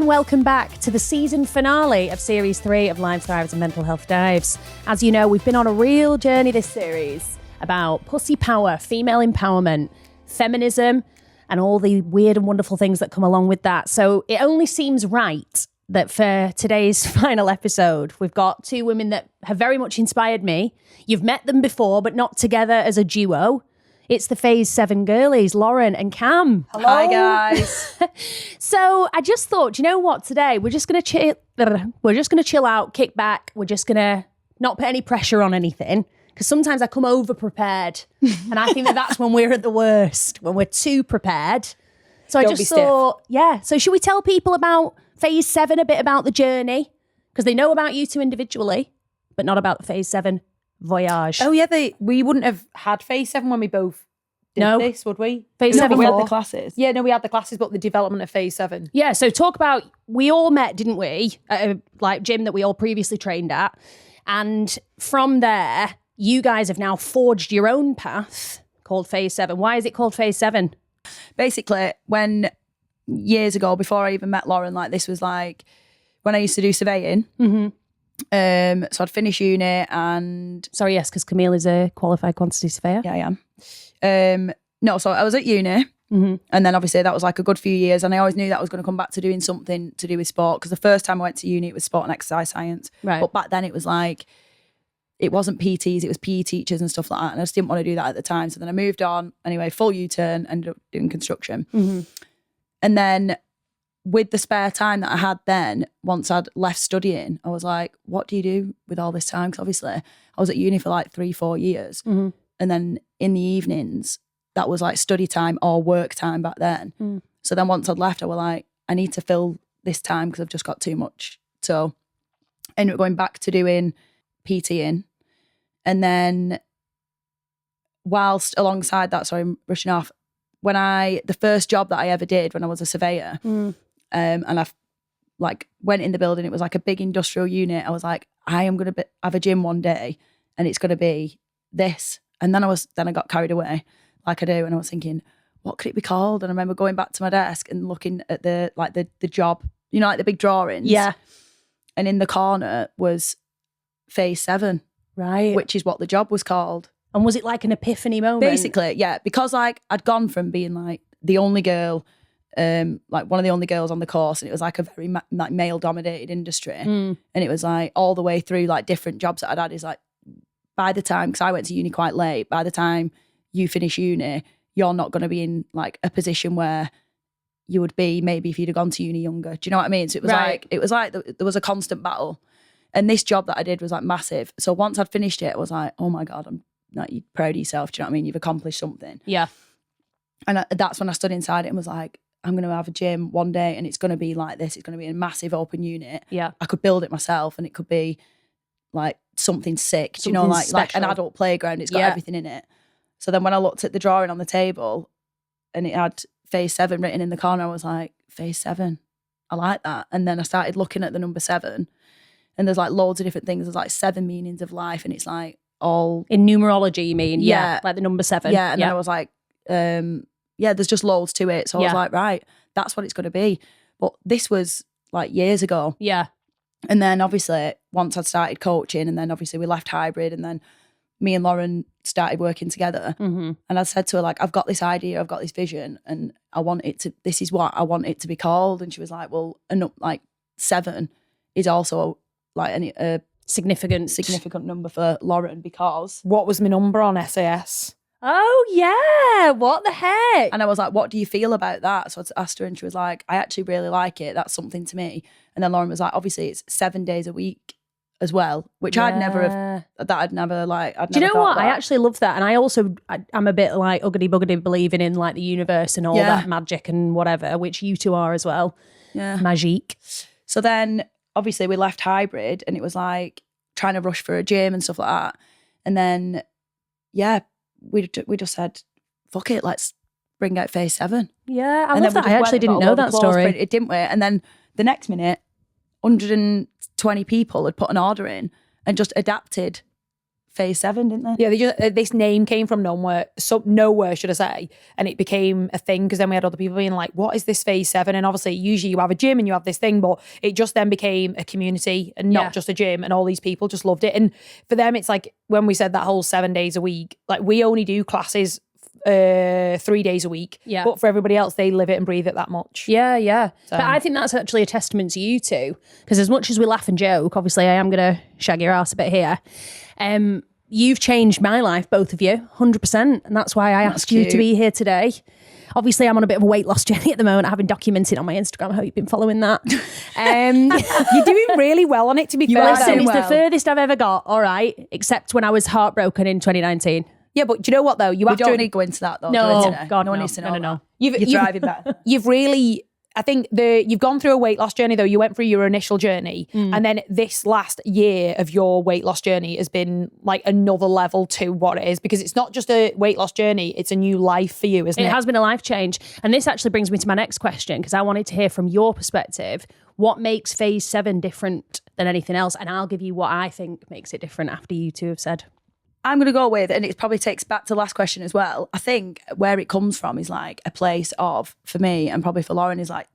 and welcome back to the season finale of Series 3 of Live Thrives and Mental Health Dives. As you know, we've been on a real journey this series about pussy power, female empowerment, feminism, and all the weird and wonderful things that come along with that. So it only seems right that for today's final episode, we've got two women that have very much inspired me. You've met them before, but not together as a duo. It's the Phase 7 girlies, Lauren and Cam. Hello. Hi, guys. So I just thought, you know what, today we're just going to chill out, kick back. We're just going to not put any pressure on anything, because sometimes I come over prepared and I think that's when we're at the worst, when we're too prepared. So I just thought, yeah. So should we tell people about Phase 7, a bit about the journey? Because they know about you two individually, but not about the Phase 7 voyage. Oh yeah, we wouldn't have had Phase 7 when we both did this, would we? Phase 7 we had the classes. Yeah, no, we had the classes, but the development of Phase 7. Yeah, so talk about, we all met, didn't we? At a gym that we all previously trained at. And from there, you guys have now forged your own path called Phase 7. Why is it called Phase 7? Basically, when years ago, before I even met Lauren, this was when I used to do surveying. Mm-hmm. So I'd finish uni and... Sorry, yes, because Camille is a qualified quantity surveyor. Yeah, I am. No, so I was at uni, mm-hmm. and then obviously that was a good few years, and I always knew that I was going to come back to doing something to do with sport, because the first time I went to uni, it was sport and exercise science. Right. But back then it was it wasn't PTs, it was PE teachers and stuff like that, and I just didn't want to do that at the time. So then I moved on, anyway, full U-turn, ended up doing construction. Mm-hmm. And then with the spare time that I had then, once I'd left studying, I was like, what do you do with all this time? Because obviously I was at uni for 3-4 years. Mm-hmm. And then in the evenings, that was study time or work time back then. Mm. So then once I'd left, I was like, I need to fill this time because I've just got too much. So I ended up going back to doing PTing. And then whilst alongside that, sorry, I'm rushing off, the first job that I ever did when I was a surveyor, and I went in the building, it was a big industrial unit. I was like, I am going to have a gym one day and it's going to be this. And then I got carried away like I do. And I was thinking, what could it be called? And I remember going back to my desk and looking at the job, the big drawings. Yeah. And in the corner was Phase 7. Right. Which is what the job was called. And was it an epiphany moment? Basically, yeah. Because I'd gone from being the only girl, one of the only girls on the course, and it was a very male dominated industry. Mm. And it was all the way through different jobs that I'd had is by the time, because I went to uni quite late, by the time you finish uni, you're not going to be in a position where you would be maybe if you'd have gone to uni younger. Do you know what I mean? So it was right. There was a constant battle. And this job that I did was massive. So once I'd finished it, I was like, oh my God, I'm you're proud of yourself. Do you know what I mean? You've accomplished something. Yeah. And that's when I stood inside it and was like, I'm going to have a gym one day and it's going to be like this. It's going to be a massive open unit. Yeah. I could build it myself and it could be something sick. Do you know, Something like an special. adult playground. It's got everything in it. So then when I looked at the drawing on the table and it had Phase 7 written in the corner, I was like, Phase 7. I like that. And then I started looking at the number 7 and there's loads of different things. There's 7 meanings of life and it's all... In numerology, you mean? Yeah. Like the number 7. Yeah. And then I was like, there's just loads to it. So I was like, right, that's what it's going to be. But this was years ago. Yeah. And then obviously once I'd started coaching and then obviously we left hybrid and then me and Lauren started working together. Mm-hmm. And I said to her, I've got this idea, I've got this vision and this is what I want it to be called. And she was like, well, 7 is also a significant number for Lauren because... What was my number on SAS? Oh, yeah. What the heck? And I was like, what do you feel about that? So I asked her and she was like, I actually really like it. That's something to me. And then Lauren was like, obviously it's 7 days a week as well, which I'd never Do you know what? I actually love that. And I'm a bit uggity buggity believing in the universe and all that magic and whatever, which you two are as well. Yeah. Magique. So then obviously we left hybrid and it was trying to rush for a gym and stuff like that. And then, we just said, fuck it, let's bring out Phase 7. Yeah, I love that. I actually didn't know that story. It didn't we? And then the next minute, 120 people had put an order in and just adapted Phase 7, didn't they? Yeah, they just, this name came from nowhere, should I say, and it became a thing because then we had other people being like, what is this Phase 7? And obviously usually you have a gym and you have this thing, but it just then became a community and not just a gym, and all these people just loved it. And for them, it's like when we said that whole 7 days a week, like we only do classes 3 days a week, but for everybody else they live it and breathe it that much. So. But I think that's actually a testament to you two, because as much as we laugh and joke, obviously I am gonna shag your ass a bit here, you've changed my life, both of you, 100%, and that's why I asked you to be here today. Obviously, I'm on a bit of a weight loss journey at the moment, having documented on my Instagram. I hope you've been following that. You're doing really well on it, to be fair. Listen, it's the furthest I've ever got, all right, except when I was heartbroken in 2019. Yeah, but do you know what though? We don't need to go into that though. No, God, no one no. needs to know. No. You're thriving better. You've really, I think you've gone through a weight loss journey though. You went through your initial journey, and then this last year of your weight loss journey has been like another level to what it is, because it's not just a weight loss journey, it's a new life for you, isn't it? It has been a life change. And this actually brings me to my next question, because I wanted to hear from your perspective, what makes Phase 7 different than anything else? And I'll give you what I think makes it different after you two have said. I'm going to go with, and it probably takes back to the last question as well, I think where it comes from is like a place of, for me and probably for Lauren, is like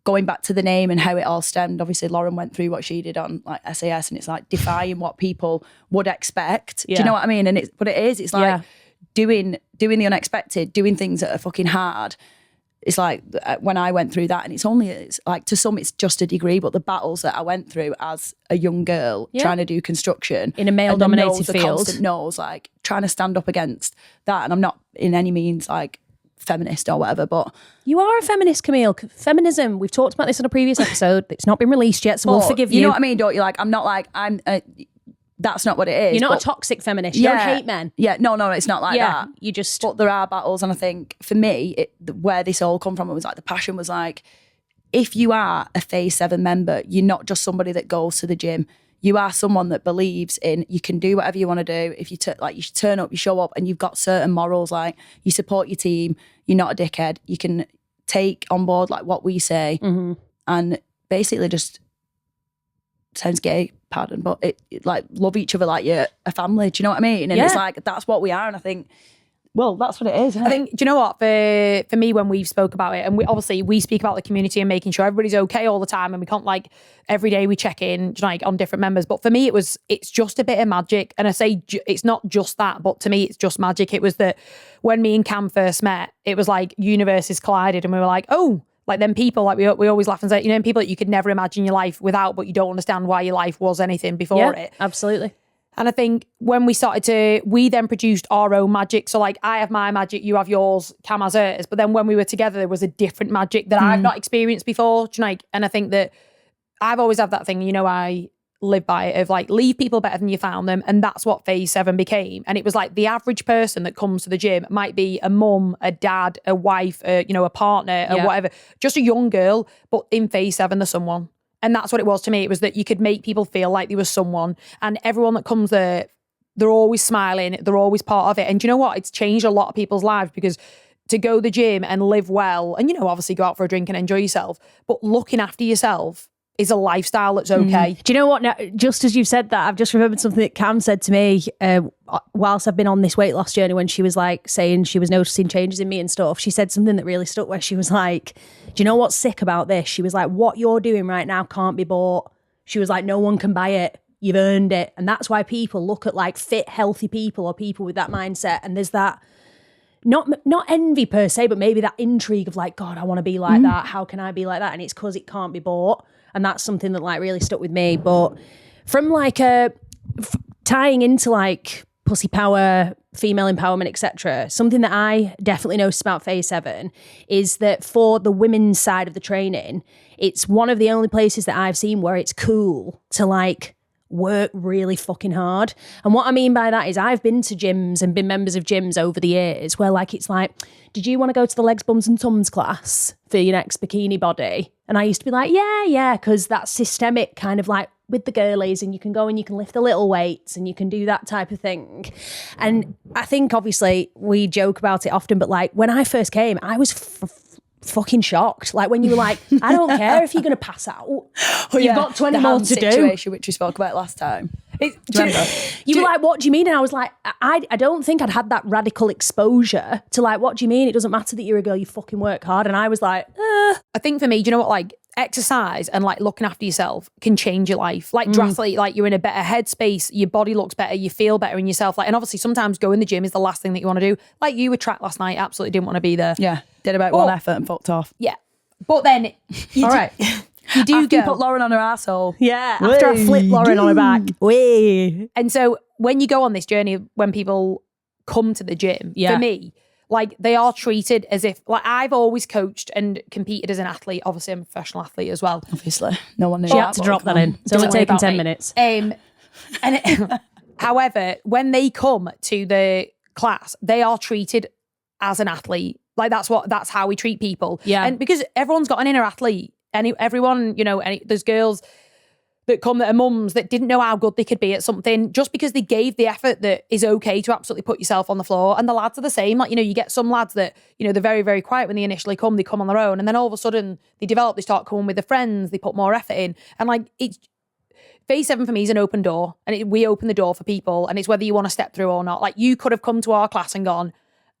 going back to the name and how it all stemmed. Obviously Lauren went through what she did on like SAS, and it's like defying what people would expect. Do you know what I mean? And it's like doing the unexpected, doing things that are fucking hard. It's like when I went through that, and it's like to some it's just a degree, but the battles that I went through as a young girl trying to do construction in a male dominated field, constant no's, like trying to stand up against that. And I'm not in any means like feminist or whatever, but you are a feminist, Camille. Feminism, we've talked about this on a previous episode. It's not been released yet, so we'll forgive you. You know what I mean, don't you? Like, I'm not like that's not what it is. You're not a toxic feminist. You don't hate men. Yeah, no, it's not like that. You just... But there are battles, and I think for me, where this all come from, it was like the passion was like, if you are a Phase 7 member, you're not just somebody that goes to the gym. You are someone that believes in you can do whatever you want to do. If you you turn up, you show up, and you've got certain morals, like you support your team, you're not a dickhead. You can take on board like what we say, and basically just sounds gay, pardon, but it like love each other like you're a family. Do you know what I mean? And it's like that's what we are, and I think, well, that's what it is. I think, do you know what? For me, when we've spoke about it, and we speak about the community and making sure everybody's okay all the time, and we can't like every day we check in like on different members. But for me, it's just a bit of magic. And I say it's not just that, but to me, it's just magic. It was that when me and Cam first met, it was like universes collided, and we were like, oh, like them people, like we always laugh and say, you know, people that you could never imagine your life without, but you don't understand why your life was anything before it. Absolutely. And I think when we then produced our own magic. So like I have my magic, you have yours, Cam has hers. But then when we were together, there was a different magic that I've not experienced before. Do you know, like, and I think that I've always had that thing, you know, I live by it of like leave people better than you found them. And that's what Phase 7 became. And it was like the average person that comes to the gym might be a mum, a dad, a wife, you know, a partner or whatever, just a young girl, but in Phase 7 there's someone. And that's what it was to me. It was that you could make people feel like there was someone, and everyone that comes there, they're always smiling, they're always part of it. And do you know what? It's changed a lot of people's lives, because to go to the gym and live well, and, you know, obviously go out for a drink and enjoy yourself, but looking after yourself is a lifestyle that's okay. Do you know what? Now, just as you've said that, I've just remembered something that Cam said to me whilst I've been on this weight loss journey, when she was like saying she was noticing changes in me and stuff. She said something that really stuck, where she was like, do you know what's sick about this? She was like, what you're doing right now can't be bought. She was like, no one can buy it. You've earned it. And that's why people look at like fit, healthy people or people with that mindset. And there's that, not envy per se, but maybe that intrigue of like, God, I want to be like that. How can I be like that? And it's because it can't be bought. And that's something that like really stuck with me. But from like tying into like pussy power, female empowerment, etc., something that I definitely noticed about Phase 7 is that for the women's side of the training, it's one of the only places that I've seen where it's cool to like work really fucking hard. And what I mean by that is I've been to gyms and been members of gyms over the years where like it's like, did you want to go to the legs, bums and tums class for your next bikini body? And I used to be like, yeah, because that's systemic kind of like with the girlies, and you can go and you can lift the little weights and you can do that type of thing. And I think obviously we joke about it often, but like when I first came, I was fucking shocked. Like when you were like, I don't care if you're going to pass out. You've got 20 more to do. Situation which we spoke about last time. You were like, what do you mean? And I was like, I don't think I'd had that radical exposure to like, what do you mean? It doesn't matter that you're a girl, you fucking work hard. And I was like, I think for me, do you know what, like exercise and like looking after yourself can change your life. Like drastically, like you're in a better headspace, your body looks better, you feel better in yourself. Like, and obviously sometimes going to the gym is the last thing that you want to do. Like you were track last night, absolutely didn't want to be there. Yeah, did about one effort and fucked off. Yeah. But then all right. You do go. Put Lauren on her arsehole. Yeah, after I flip Lauren on her back. Whee. And so when you go on this journey, when people come to the gym, for me, like they are treated as if, like I've always coached and competed as an athlete. Obviously, I'm a professional athlete as well. Obviously, no one knew She had to drop that in. So it's taken 10 minutes. However, when they come to the class, they are treated as an athlete. Like that's how we treat people. Yeah. And because everyone's got an inner athlete. Everyone, there's girls that come that are mums that didn't know how good they could be at something just because they gave the effort that is okay to absolutely put yourself on the floor. And the lads are the same. Like, you get some lads that, they're very, very quiet when they initially come. They come on their own. And then all of a sudden they develop, they start coming with their friends. They put more effort in. And like, it's Phase 7 for me is an open door. And we open the door for people. And it's whether you want to step through or not. Like you could have come to our class and gone,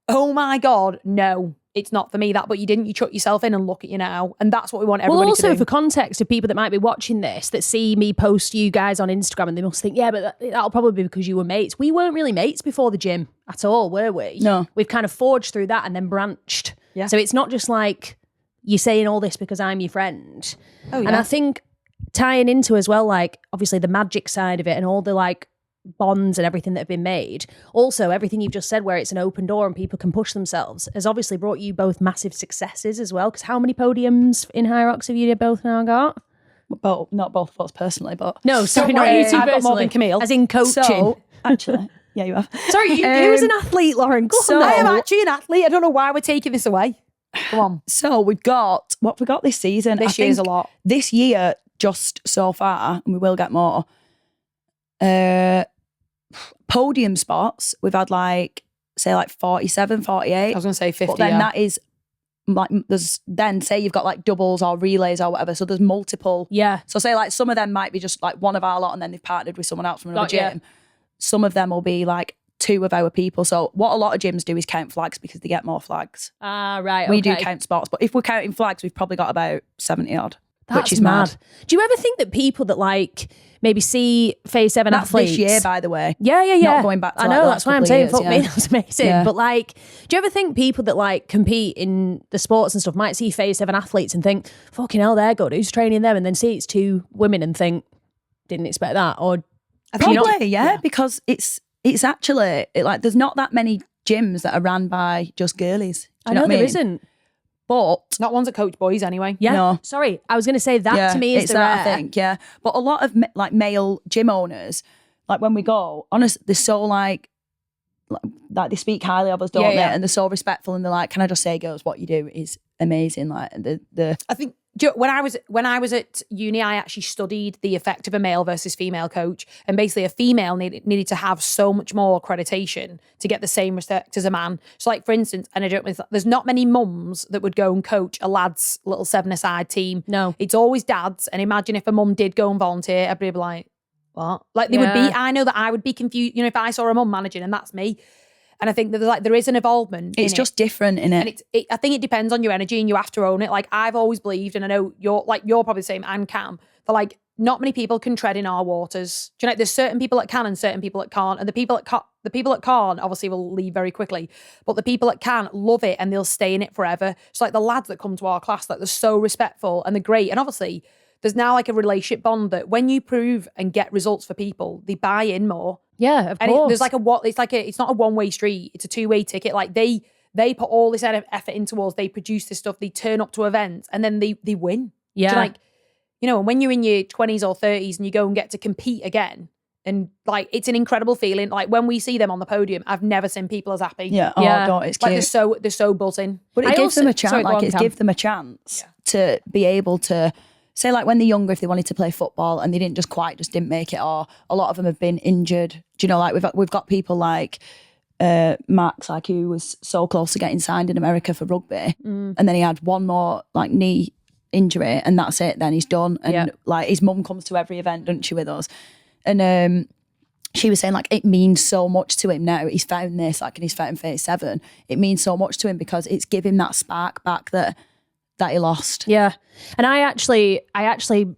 oh my God, no. It's not for me but you didn't. You chuck yourself in and look at you now. And that's what we want everybody to do. Well, also for context of people that might be watching this, that see me post you guys on Instagram and they must think, yeah, but that'll probably be because you were mates. We weren't really mates before the gym at all, were we? No. We've kind of forged through that and then branched. Yeah. So it's not just like you're saying all this because I'm your friend. Oh, yeah. And I think tying into as well, like obviously the magic side of it and all the like bonds and everything that have been made. Also, everything you've just said where it's an open door and people can push themselves has obviously brought you both massive successes as well. Because how many podiums in High Rocks have you both now got? But not both of us personally, but... No, sorry, not you two I've got personally. more than Camille. As in coaching. So, actually, yeah, you have. Sorry, who's an athlete, Lauren? Go on I then. am actually an athlete. I don't know why we're taking this away. Come on. So we've got, what we got this season? This year's a lot. This year, just so far, and we will get more, podium spots, we've had like 47, 48. I was going to say 50, but then that is like, there's then say you've got like doubles or relays or whatever, so there's multiple. Yeah. So say like some of them might be just like one of our lot and then they've partnered with someone else from another Got gym. Some of them will be like two of our people. So what a lot of gyms do is count flags because they get more flags. Ah, right. We okay. do count spots, but if we're counting flags, we've probably got about 70 odd. That's which is mad. Do you ever think that people that like maybe see Phase 7 That's athletes... this year, by the way. Yeah. Not going back to I like know, the that's last why I'm couple saying, of fuck years, me, yeah. that's amazing. Yeah. But like, do you ever think people that like compete in the sports and stuff might see Phase 7 athletes and think, fucking hell, they're good, who's training them? And then see it's two women and think, didn't expect that? Or Probably, yeah, because it's actually, like, there's not that many gyms that are ran by just girlies. Do you know what I mean? there isn't. But not ones that coach boys anyway. Yeah. No. Sorry, I was going to say that to me is it's the that, rare. I think, yeah. But a lot of like male gym owners, like when we go, honestly, they're so like they speak highly of us, don't they? Yeah. And they're so respectful, and they're like, "Can I just say, girls, what you do is amazing." Like I think when I was at uni, I actually studied the effect of a male versus female coach, and basically a female needed to have so much more accreditation to get the same respect as a man. So, like for instance, and there's not many mums that would go and coach a lads' little 7-a-side team. No, it's always dads. And imagine if a mum did go and volunteer, everybody would be like, "What?" Like they would be. I know that I would be confused. If I saw a mum managing, and that's me. And I think that there is an involvement. It's just different, innit? And I think it depends on your energy, and you have to own it. Like I've always believed, and I know you're probably the same, and Cam, that like not many people can tread in our waters. Do you know? There's certain people that can, and certain people that can't. And the people that can't obviously will leave very quickly. But the people that can love it, and they'll stay in it forever. So like the lads that come to our class, like they're so respectful and they're great. And obviously, there's now like a relationship bond that when you prove and get results for people, they buy in more. Yeah, of and course. It's not a one-way street. It's a two-way ticket. Like they put all this effort into us. They produce this stuff. They turn up to events and then they win. Yeah. So and when you're in your 20s or 30s and you go and get to compete again, and like it's an incredible feeling. Like when we see them on the podium, I've never seen people as happy. Yeah. Yeah. It's cute. Like they're so buzzing. But it gives them a chance. Give them a chance to be able to. Say like when they're younger, if they wanted to play football and they didn't make it, or a lot of them have been injured. Do you know, like we've got people like Max, like who was so close to getting signed in America for rugby, and then he had one more like knee injury, and that's it. Then he's done. And like his mum comes to every event, doesn't she, with us? And she was saying like it means so much to him now. He's found this, like, and he's found Phase 7. It means so much to him because it's giving that spark back that he lost. Yeah. And I actually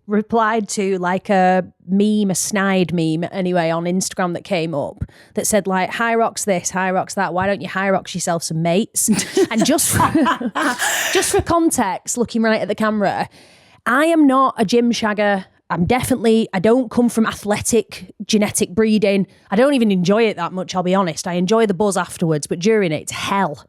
replied to like a meme, a snide meme anyway, on Instagram that came up that said like, high rocks this, high rocks that. Why don't you high rocks yourself some mates? And just for context, looking right at the camera, I am not a gym shagger. I don't come from athletic genetic breeding. I don't even enjoy it that much, I'll be honest. I enjoy the buzz afterwards, but during it, it's hell.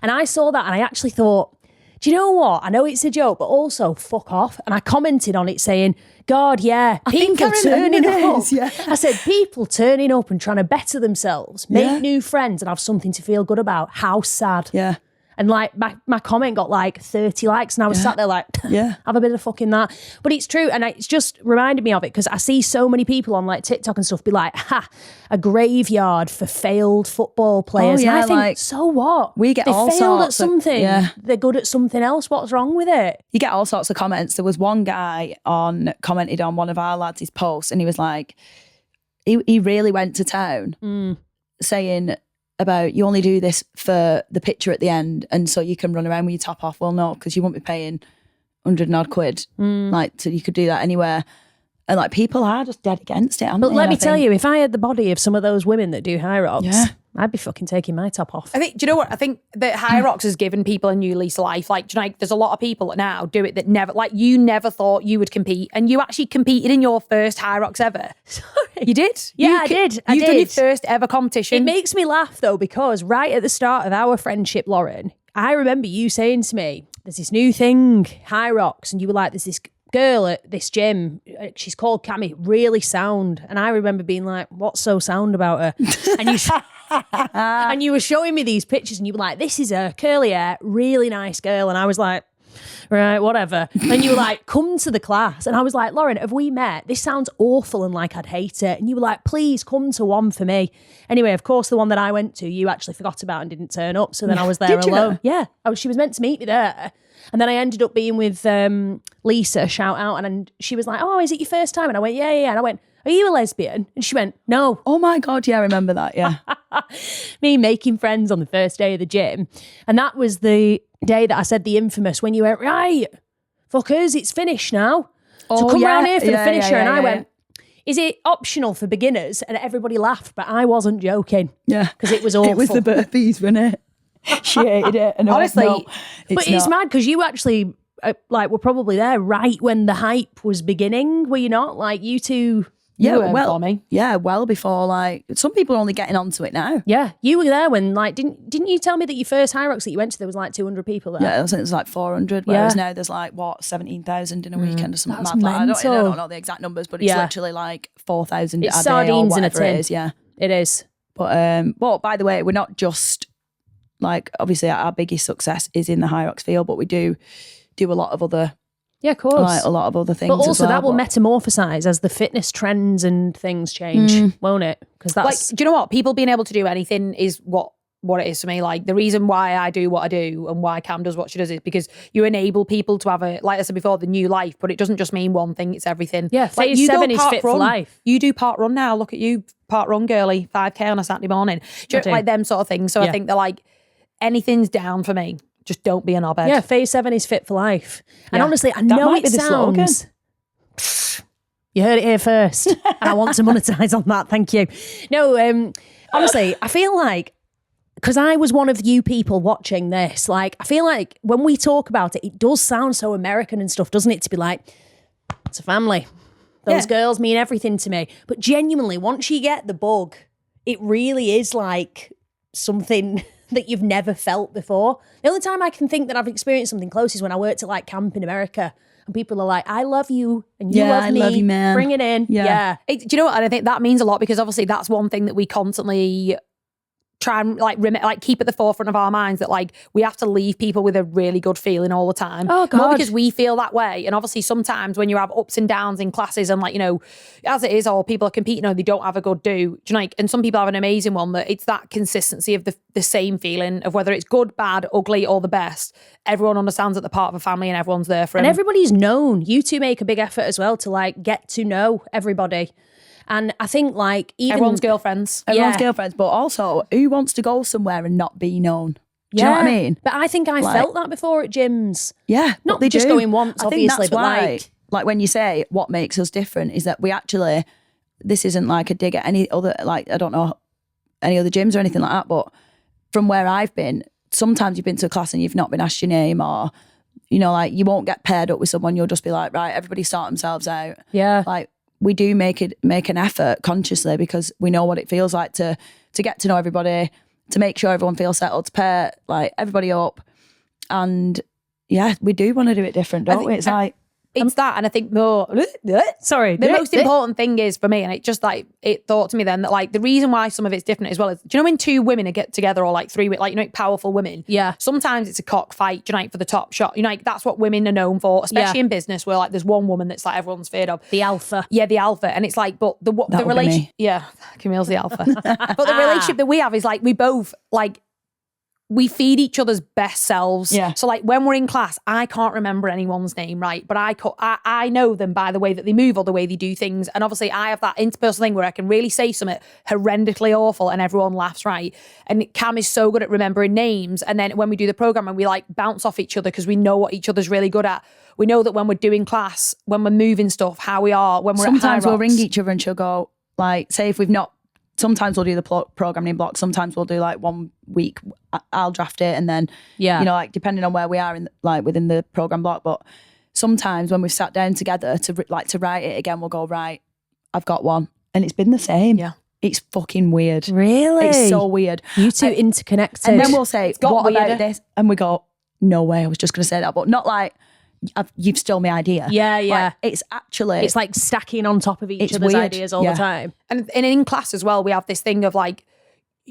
And I saw that and I actually thought, do you know what? I know it's a joke, but also fuck off. And I commented on it saying, God, yeah, people turning up. Yeah. I said, people turning up and trying to better themselves, make new friends and have something to feel good about. How sad. Yeah. And like my comment got like 30 likes and I was sat there like, have a bit of fucking that. But it's true. And it's just reminded me of it because I see so many people on like TikTok and stuff be like, a graveyard for failed football players. Oh, yeah, and I think, like, so what? We get they all failed at sorts something. of, They're good at something else. What's wrong with it? You get all sorts of comments. There was one guy commented on one of our lads' posts and he was like, he really went to town saying about you only do this for the picture at the end and so you can run around with your top off. Well, no, because you won't be paying 100 and odd quid. Like, so you could do that anywhere. And like, people are just dead against it. But let me tell you, if I had the body of some of those women that do high rocks, I'd be fucking taking my top off. I think, do you know what? I think that high rocks has given people a new lease of life. Like, do you know, like, there's a lot of people that now do it that never, like, you never thought you would compete, and you actually competed in your first high rocks ever. Sorry. You did? Yeah, I did. You've done your first ever competition. It makes me laugh though, because right at the start of our friendship, Lauren, I remember you saying to me, there's this new thing, high rocks, and you were like, there's this girl at this gym, she's called Cammy, really sound. And I remember being like, what's so sound about her? And you and you were showing me these pictures and you were like, this is a curly hair, really nice girl. And I was like, right, whatever. And you were like, come to the class. And I was like, Lauren, have we met? This sounds awful and like I'd hate it. And you were like, please come to one for me. Anyway, of course, the one that I went to, you actually forgot about and didn't turn up. So then I was there alone. Yeah. She was meant to meet me there. And then I ended up being with Lisa, shout out. And she was like, oh, is it your first time? And I went, yeah. And I went, are you a lesbian? And she went, no. Oh my God, yeah, I remember that, yeah. Me making friends on the first day of the gym. And that was the day that I said the infamous, when you went, right, fuckers, it's finished now. So come round here for the finisher. And I went, is it optional for beginners? And everybody laughed, but I wasn't joking. Yeah. Because it was awful. It was the burpees, wasn't it? She hated it. And honestly, it's mad because you actually were probably there right when the hype was beginning. Were you not? Like, you two... well before, like, some people are only getting onto it now. Yeah, you were there when, like, didn't you tell me that your first high rocks that you went to, there was like 200 people there? Yeah, I think it was like 400, whereas now there's like, 17,000 in a weekend or something That's mad. mental. I don't know the exact numbers, but it's literally like 4,000 a day sardines or in a whatever tin. it is, yeah. It is. But by the way, we're not just, like, obviously our biggest success is in the high rocks field, but we do a lot of other... Yeah, of course. Like a lot of other things. But also as well, that will metamorphosize as the fitness trends and things change, won't it? Because that's... Like, do you know what? People being able to do anything is what it is to me. Like, the reason why I do what I do and why Cam does what she does is because you enable people to have like I said before, the new life, but it doesn't just mean one thing, it's everything. Yeah, like, Phase 7 is fit for life. You do part run now. Look at you, part run girly, 5K on a Saturday morning. Do you know, like them sort of things. So I think they're like, anything's down for me. Just don't be an knobhead. Yeah, Phase 7 is fit for life. And honestly, I know it sounds... You heard it here first. And I want to monetize on that. Thank you. No, honestly, I feel like, because I was one of you people watching this, like, I feel like when we talk about it, it does sound so American and stuff, doesn't it? To be like, it's a family. Those girls mean everything to me. But genuinely, once you get the bug, it really is like something... that you've never felt before. The only time I can think that I've experienced something close is when I worked at like camp in America and people are like, I love you and you love me. I love you, man. Bring it in. Yeah. Do you know what? And I think that means a lot because obviously that's one thing that we constantly try and like keep at the forefront of our minds, that like we have to leave people with a really good feeling all the time. Oh God. More because we feel that way. And obviously sometimes when you have ups and downs in classes and like, you know, as it is, or people are competing or they don't have a good do you know, like, and some people have an amazing one, that it's that consistency of the same feeling of whether it's good, bad, ugly or the best. Everyone understands that they're part of a family and everyone's there for them. And everybody's known. You two make a big effort as well to like get to know everybody. And I think like even Everyone's girlfriends. Everyone's girlfriends, but also who wants to go somewhere and not be known? Do you know what I mean? But I think I felt that before at gyms. Yeah, Not they just do. going once, I think obviously, that's but why, like when you say what makes us different is that we actually, this isn't like a dig at any other, like I don't know any other gyms or anything like that, but from where I've been, sometimes you've been to a class and you've not been asked your name, or you know, like you won't get paired up with someone. You'll just be like, right, everybody sort themselves out. Yeah. Like we do make an effort consciously because we know what it feels like to get to know everybody, to make sure everyone feels settled, to pair like everybody up. And yeah, we do want to do it different, don't we? It's like, It's that, and I think more. Sorry. The most important thing is for me, and it just like it thought to me then that like the reason why some of it's different as well is, do you know when two women get together or like three, like you know, like powerful women? Yeah. Sometimes it's a cockfight, do you know, like for the top shot. You know, like that's what women are known for, especially in business where like there's one woman that's like everyone's feared of. The alpha. Yeah, the alpha, and it's like, but the would be relationship. me. Yeah, Camille's the alpha. But the relationship that we have is like we both like. We feed each other's best selves. Yeah. So like when we're in class, I can't remember anyone's name, right? But I know them by the way that they move or the way they do things. And obviously I have that interpersonal thing where I can really say something horrendously awful and everyone laughs, right? And Cam is so good at remembering names. And then when we do the program and we like bounce off each other because we know what each other's really good at. We know that when we're doing class, when we're moving stuff, how we are, when we're sometimes at we'll ring each other and she'll go like, say if we've not, sometimes we'll do the programming block. Sometimes we'll do like 1 week. I'll draft it, and then you know, like depending on where we are in like within the program block. But sometimes when we've sat down together to write it again, we'll go, right, I've got one, and it's been the same. Yeah, it's fucking weird. Really, it's so weird. You two interconnected, and then we'll say, what weirder. about this? And we go, no way. I was just going to say that, but not like. You've stole my idea. Yeah. Like, it's actually... It's like stacking on top of each other's weird. ideas all the time. And in class as well, we have this thing of like,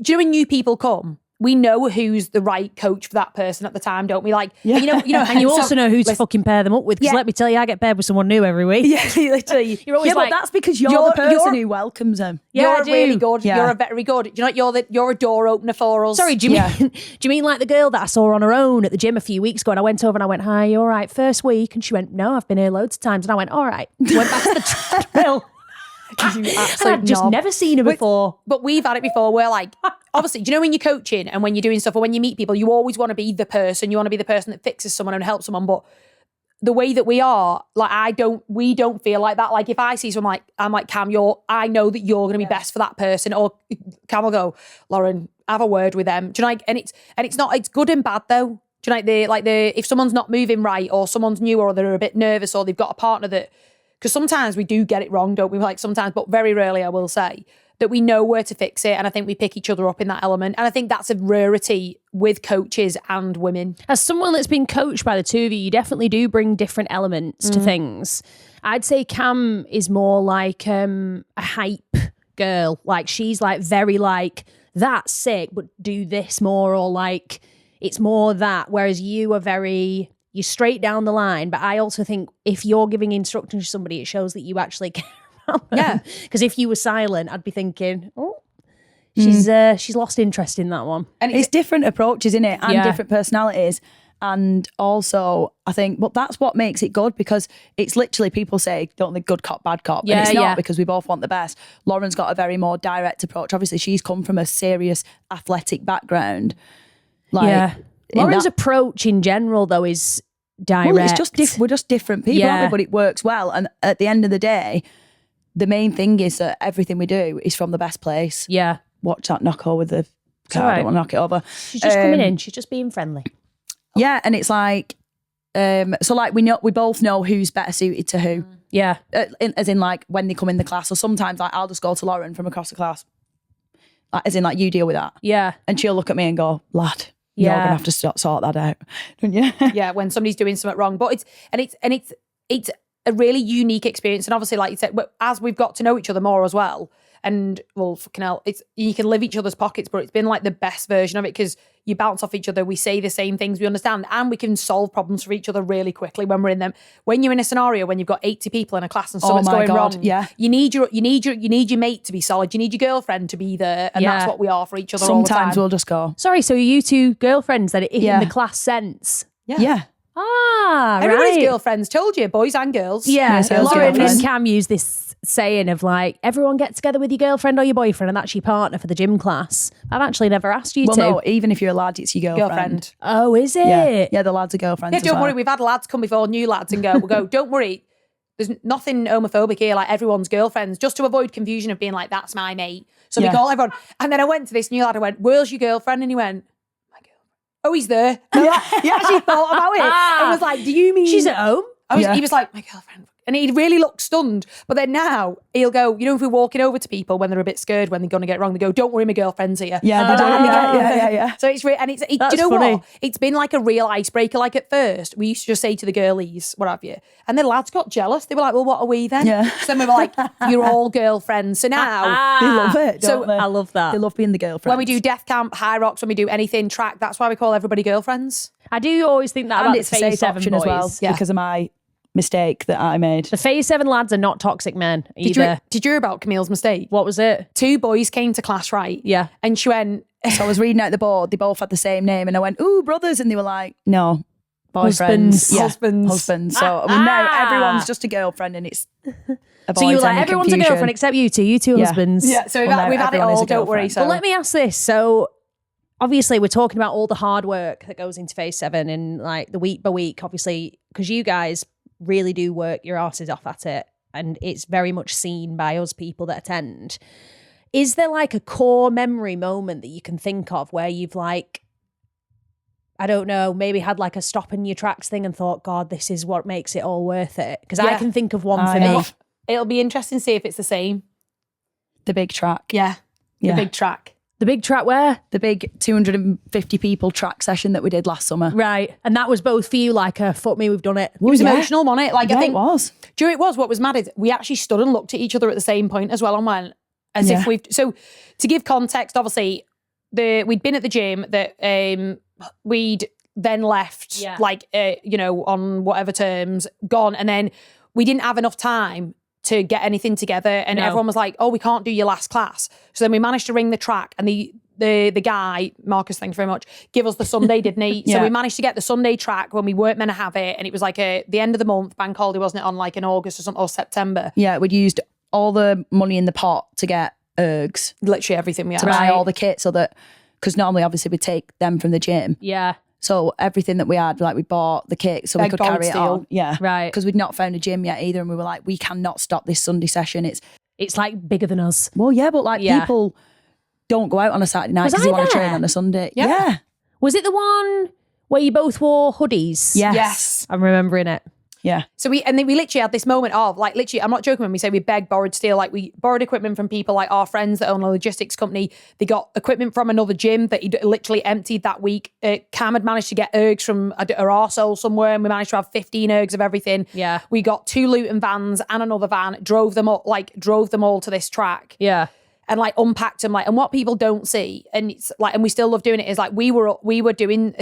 do you know when new people come, we know who's the right coach for that person at the time, don't we? Like, you know, and you also know who to fucking pair them up with. Because let me tell you, I get paired with someone new every week. Yeah, literally. You're always but that's because you're the person who welcomes them. Yeah, you're really good. Yeah. You're a very good. Do you know you're a door opener for us? Sorry, do you mean like the girl that I saw on her own at the gym a few weeks ago? And I went over and I went, "Hi, you all right? First week?" And she went, "No, I've been here loads of times." And I went, "All right." Went back to the treadmill. And I'd just never seen her before. But we've had it before. We're like, obviously, do you know when you're coaching and when you're doing stuff or when you meet people, you always want to be the person. You want to be the person that fixes someone and helps someone. But the way that we are, like, we don't feel like that. Like, if I see someone, I'm like, Cam, I know that you're going to be best for that person. Or Cam will go, Lauren, have a word with them. Do you know, like, and it's good and bad though. Do you know, like if someone's not moving right or someone's new or they're a bit nervous or they've got a partner that, because sometimes we do get it wrong, don't we? Like sometimes, but very rarely, I will say, that we know where to fix it. And I think we pick each other up in that element. And I think that's a rarity with coaches and women. As someone that's been coached by the two of you, you definitely do bring different elements to things. I'd say Cam is more like a hype girl. Like she's like very like, that's sick, but do this more, or like it's more that. Whereas you are you're straight down the line. But I also think if you're giving instructions to somebody, it shows that you actually care about them. Yeah. Because if you were silent, I'd be thinking, oh, she's lost interest in that one. And it's different approaches, isn't it? And different personalities. And also, I think, but that's what makes it good, because it's literally, people say, don't think good cop, bad cop. Yeah, and it's not, because we both want the best. Lauren's got a very more direct approach. Obviously, she's come from a serious athletic background. Lauren's approach in general, though, is direct. Well, it's just we're just different people, aren't we? But it works well. And at the end of the day, the main thing is that everything we do is from the best place. Yeah. Watch that knuckle with the car. I don't want to knock it over. She's just coming in. She's just being friendly. Yeah, and it's like, so like we both know who's better suited to who. Yeah. As in like when they come in the class, or sometimes like I'll just go to Lauren from across the class. Like, as in like, you deal with that. Yeah. And she'll look at me and go, lad, you're going to have to sort that out. Don't you? Yeah, when somebody's doing something wrong. But it's a really unique experience. And obviously, like you said, as we've got to know each other more as well, and well, fucking hell, you can live each other's pockets, but it's been like the best version of it, because you bounce off each other, we say the same things, we understand, and we can solve problems for each other really quickly when we're in them. When you're in a scenario when you've got 80 people in a class and something's going wrong, you need your mate to be solid, you need your girlfriend to be there, and that's what we are for each other. Sometimes all the time. we'll just go, sorry, so are you two girlfriends then, in the class sense? Yeah. Ah, everybody's right. girlfriends, told you, boys and girls. Yeah, so Lauren and girlfriend. Cam use this saying of like, everyone get together with your girlfriend or your boyfriend and that's your partner for the gym class. I've actually never asked you Well, to. no, even if you're a lad, it's your girlfriend. Oh, is it? Yeah, the lads are girlfriends. Yeah, don't worry. We've had lads come before, new lads, and we'll go, don't worry. There's nothing homophobic here, like everyone's girlfriends, just to avoid confusion of being like, that's my mate. So we call everyone. And then I went to this new lad, I went, where's your girlfriend? And he went, my girlfriend. Oh, he's there. And he actually thought about it. And was like, do you mean... She's at home? He was like, my girlfriend. And he really looked stunned. But then now he'll go, you know, if we're walking over to people when they're a bit scared, when they're going to get it wrong, they go, don't worry, my girlfriend's here. Yeah. So it's and do you know funny. what? It's been like a real icebreaker. Like at first, we used to just say to the girlies, what have you? And the lads got jealous. They were like, well, what are we then? Yeah. So then we were like, you're all girlfriends. So now They love it, don't they? I love that. They love being the girlfriend. when we do death camp, high rocks, when we do anything track, that's why we call everybody girlfriends. I do always think that and about it's the a Phase safe 7 option boys. as well because of my mistake that I made. The Phase 7 lads are not toxic men either. Did you hear about Camille's mistake? What was it? 2 boys came to class, right? Yeah. And she went... So I was reading out the board. They both had the same name, and I went, "Ooh, brothers," and they were like, "No, boyfriends, husbands." So now everyone's just a girlfriend, and it's. So you were like, everyone's a girlfriend except you two husbands. Yeah, so we've had it all, don't worry. So Well, let me ask this. So obviously we're talking about all the hard work that goes into Phase 7 and like the week by week, obviously, because you guys really do work your asses off at it and it's very much seen by us people that attend. Is there like a core memory moment that you can think of where you've like, I don't know, maybe had like a stop in your tracks thing and thought, God, this is what makes it all worth it? Because I can think of one for me. It'll be interesting to see if it's the same. The big track. Yeah. The big track. The big track where? The big 250 people track session that we did last summer. Right. And that was both for you like a fuck me, we've done it. It was emotional, wasn't it? Like I think it was. Do you know it was? What was mad is we actually stood and looked at each other at the same point as well and went, as if we've... So to give context, obviously, we'd been at the gym that we'd then left, on whatever terms, gone. And then we didn't have enough time to get anything together. And everyone was like, oh, we can't do your last class. So then we managed to ring the track and the guy, Marcus, thank you very much, give us the Sunday, didn't he? So we managed to get the Sunday track when we weren't meant to have it. And it was like the end of the month, bank holiday, wasn't it, on like in August or something, or September? Yeah, we'd used all the money in the pot to get ergs. Literally everything we had. To buy all the kit so that, because normally obviously we'd take them from the gym. Yeah. So everything that we had, like we bought the kit so we could carry it on. Yeah. Right. Because we'd not found a gym yet either. And we were like, we cannot stop this Sunday session. It's like bigger than us. Well, yeah, but like people don't go out on a Saturday night because they want to train on a Sunday. Yeah. Was it the one where you both wore hoodies? Yes. I'm remembering it. Yeah. So we literally had this moment of like, literally, I'm not joking when we say we begged, borrowed, steal, like we borrowed equipment from people like our friends that own a logistics company. They got equipment from another gym that he literally emptied that week. Cam had managed to get ergs from her arsehole somewhere and we managed to have 15 ergs of everything. Yeah. We got 2 Luton vans and another van, drove them all to this track. Yeah. And like unpacked them, like, and what people don't see, and it's like, and we still love doing it, is like we were doing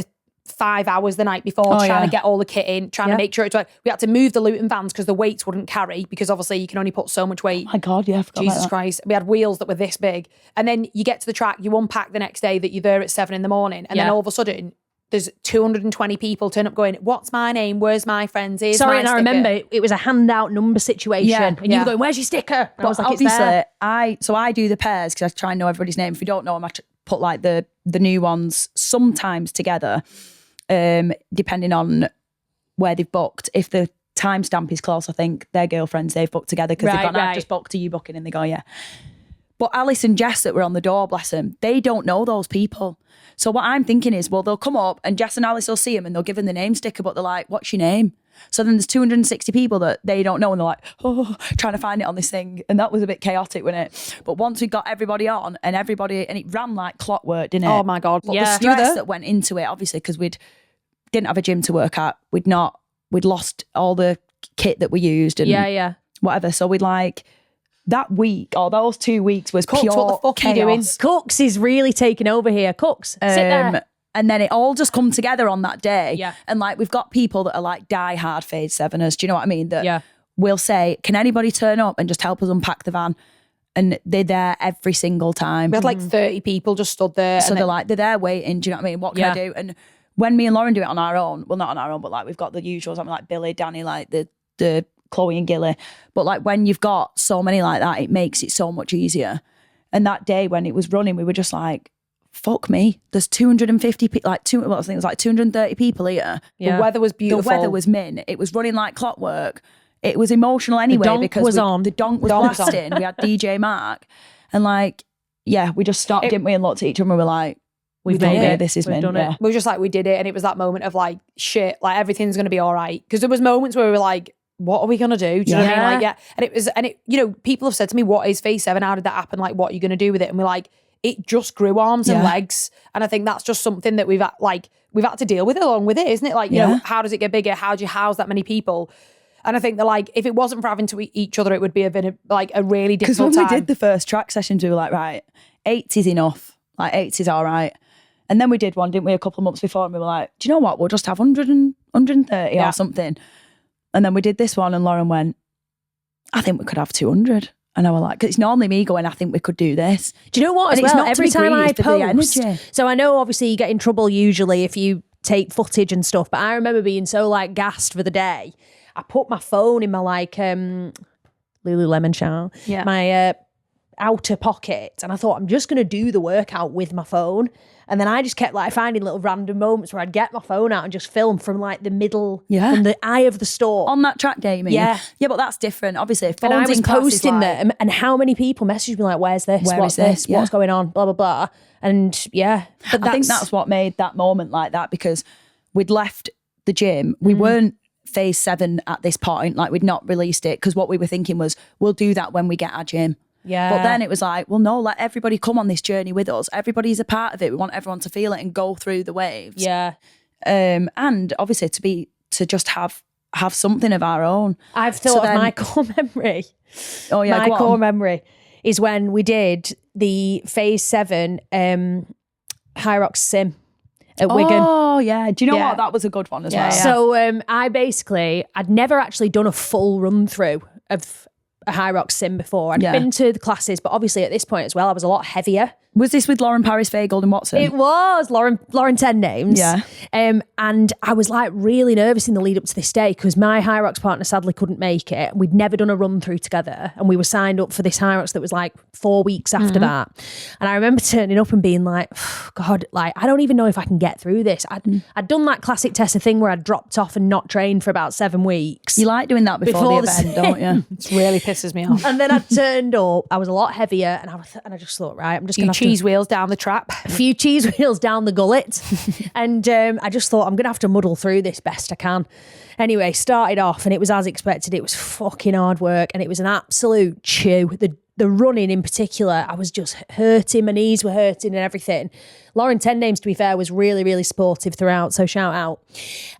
5 hours the night before trying to get all the kit in, trying to make sure it's right. We had to move the Luton vans because the weights wouldn't carry, because obviously you can only put so much weight. Oh my God, yeah, I forgot Jesus about that. Christ. We had wheels that were this big. And then you get to the track, you unpack the next day that you're there at 7 a.m. and then all of a sudden there's 220 people turn up going, what's my name? Where's my friends? Here's Sorry, my and sticker. I remember it was a handout number situation. Yeah, and you were going, where's your sticker? And I was like, obviously, it's there. I do the pairs because I try and know everybody's name. If you don't know them, I put like the new ones sometimes together, depending on where they've booked. If the timestamp is close, I think their girlfriends they've booked together because they've gone, I've just booked, are you booking? And they go, yeah. But Alice and Jess that were on the door, bless them, they don't know those people. So what I'm thinking is, well, they'll come up and Jess and Alice will see them and they'll give them the name sticker, but they're like, what's your name? So then there's 260 people that they don't know and they're like, oh, trying to find it on this thing. And that was a bit chaotic, wasn't it? But once we got everybody on and it ran like clockwork, didn't it? Oh my God. But the stress that went into it, obviously, because didn't have a gym to work at. We'd lost all the kit that we used and whatever. So we'd like... That week or those 2 weeks was Cooks, pure what the fuck chaos. are you doing? Cooks is really taking over here. Cooks, sit there. And then it all just come together on that day. Yeah. And like we've got people that are like die-hard Phase 7ers. Do you know what I mean? That will say, can anybody turn up and just help us unpack the van? And they're there every single time. We had like 30 people just stood there. So they're there waiting. Do you know what I mean? What can I do? And when me and Lauren do it on our own, well, not on our own, but like we've got the usuals. I'm like Billy, Danny, like the Chloe and Gilly. But like when you've got so many like that, it makes it so much easier. And that day when it was running, we were just like, fuck me. There's 250 people, I think it was like 230 people here. The weather was beautiful. The weather was mint. It was running like clockwork. It was emotional anyway donk because was on. The donk was blasting. We had DJ Mark. And like, yeah, we just stopped, didn't we, and looked at each other and we were like, we've made it. This is mint. Yeah. We were just like, we did it. And it was that moment of like, shit, like everything's going to be all right. Because there was moments where we were like, what are we going to do? Do you know what I mean? Like, yeah. And it, you know, people have said to me, what is Phase 7? How did that happen? Like, what are you going to do with it? And we're like, it just grew arms and legs. And I think that's just something that we've had to deal with along with it, isn't it? Like, you know, how does it get bigger? How do you house that many people? And I think that like, if it wasn't for having to eat each other, it would be a really difficult time. Because when we did the first track sessions, we were like, right, 8 is enough. Like 8 is all right. And then we did one, didn't we, a couple of months before, and we were like, do you know what? We'll just have 130 or something. And then we did this one and Lauren went, I think we could have 200. And I was like, because it's normally me going, I think we could do this. Do you know what? And as it's well, not every to be time greedy, I it's for the post, energy. so I know obviously you get in trouble usually if you take footage and stuff, but I remember being so like gassed for the day. I put my phone in my like Lululemon shower, my outer pocket, and I thought I'm just going to do the workout with my phone. And then I just kept like finding little random moments where I'd get my phone out and just film from like the middle, from the eye of the store. On that track day, you mean? Yeah. Yeah, but that's different. Obviously, if And I was posting like, them, and how many people messaged me like, where's this? Where What's is this? this? What's going on? Blah, blah, blah. And but I think that's what made that moment like that, because we'd left the gym. We weren't Phase 7 at this point. Like, we'd not released it, because what we were thinking was, we'll do that when we get our gym. Yeah. But then it was like, well, no, let everybody come on this journey with us. Everybody's a part of it. We want everyone to feel it and go through the waves. Yeah. And obviously to just have something of our own. I've thought of my core memory. Oh yeah, my core memory is when we did the Phase 7 High Rock Sim at Wigan. Oh yeah. Do you know what? That was a good one as well. So I'd never actually done a full run through of a High Rock Sim before. I'd been to the classes, but obviously at this point as well, I was a lot heavier. Was this with Lauren Paris, Faye Golden Watson? It was Lauren 10 names. Yeah. And I was like really nervous in the lead up to this day, because my High Rocks partner sadly couldn't make it. We'd never done a run through together, and we were signed up for this High Rocks that was like 4 weeks after that. And I remember turning up and being like, oh, God, like I don't even know if I can get through this. I'd done that classic Tessa thing where I'd dropped off and not trained for about 7 weeks. You like doing that before the event, don't you? It really pisses me off. And then I turned up, I was a lot heavier, and I just thought, right, I'm just going to cheese wheels down the trap. A few cheese wheels down the gullet. And I just thought, I'm going to have to muddle through this best I can. Anyway, started off, and it was as expected. It was fucking hard work, and it was an absolute chew. The running in particular, I was just hurting. My knees were hurting and everything. Lauren 10 names, to be fair, was really, really supportive throughout, so shout out.